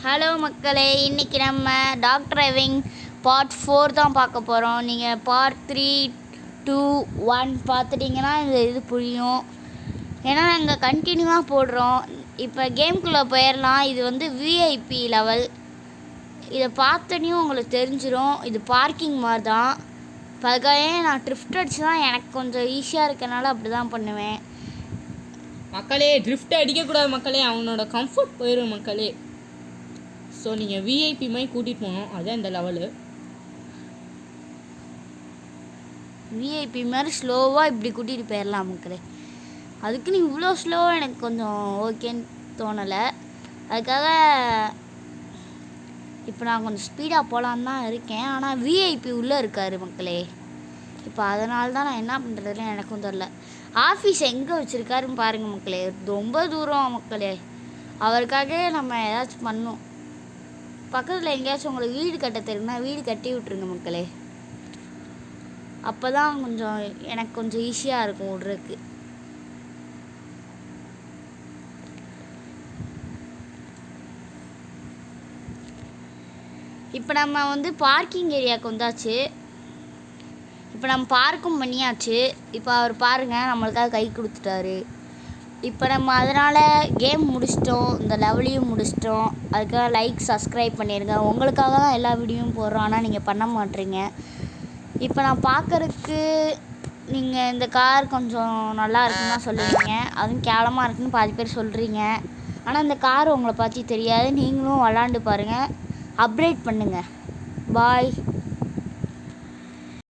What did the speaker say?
Hello மக்களே, இன்றைக்கி நம்ம டாக் டிரைவிங் பார்ட் 4 தான் பார்க்க போகிறோம். நீங்கள் பார்ட் 3, 2, 1 பார்த்துட்டிங்கன்னா இது புரியும். ஏன்னா நாங்கள் கண்டினியூவாக போடுறோம். இப்போ கேம்குள்ளே போயிடலாம். இது வந்து விஐபி லெவல். இதை பார்த்தோன்னையும் உங்களுக்கு தெரிஞ்சிடும். இது பார்க்கிங் மாதிரி தான். அதுக்காக நான் ட்ரிஃப்ட் அடிச்சு தான் எனக்கு கொஞ்சம் ஈஸியாக இருக்கனால அப்படி தான் பண்ணுவேன். மக்களே, ட்ரிஃப்ட் அடிக்கக்கூடாது மக்களே, அவனோட கம்ஃபர்ட் போயிடும் மக்களே. ஸோ நீங்கள் விஐபி மாதிரி கூட்டிகிட்டு போகணும். அதுதான் இந்த லெவலு. விஐபி மாதிரி ஸ்லோவாக இப்படி கூட்டிகிட்டு போயிடலாம் மக்களே. அதுக்குன்னு இவ்வளோ ஸ்லோவாக எனக்கு கொஞ்சம் ஓகேன்னு தோணலை. அதுக்காக இப்போ நான் கொஞ்சம் ஸ்பீடாக போகலான்னு தான் இருக்கேன். ஆனால் விஐபி உள்ளே இருக்கார் மக்களே. இப்போ அதனால தான் நான் என்ன பண்ணுறதுல எனக்கும் தெரில. ஆஃபீஸ் எங்கே வச்சுருக்காருன்னு பாருங்கள் மக்களே. ரொம்ப தூரம் மக்களே. அவருக்காக நம்ம ஏதாச்சும் பண்ணணும். பக்கத்தில் எங்கேயாச்சும் உங்களுக்கு வீடு கட்ட தெரியுமா, வீடு கட்டி விட்ருங்க மக்களே. அப்போ தான் கொஞ்சம் எனக்கு கொஞ்சம் ஈஸியாக இருக்கும் விட்றதுக்கு. இப்போ நம்ம வந்து பார்க்கிங் ஏரியாவுக்கு வந்தாச்சு. இப்போ நம்ம பார்க்கும் பண்ணியாச்சு. இப்போ அவர் பாருங்கள் நம்மளுக்காக கை கொடுத்துட்டாரு. இப்போ நம்ம அதனால் கேம் முடிச்சிட்டோம், இந்த லெவலையும் முடிச்சிட்டோம். அதுக்காக லைக் சப்ஸ்கிரைப் பண்ணிடுங்க. உங்களுக்காக தான் எல்லா வீடியோவும் போடுறோம், ஆனால் நீங்கள் பண்ண மாட்டீங்க. இப்போ நான் பார்க்குறதுக்கு நீங்கள் இந்த கார் கொஞ்சம் நல்லா இருக்குன்னு தான் சொல்லுவீங்க, அதுவும் கேவலமாக இருக்குன்னு பாதி பேர் சொல்கிறீங்க. ஆனால் இந்த கார் உங்களை பற்றி தெரியாது. நீங்களும் விளாண்டு பாருங்கள், அப்கிரேட் பண்ணுங்கள். பாய்.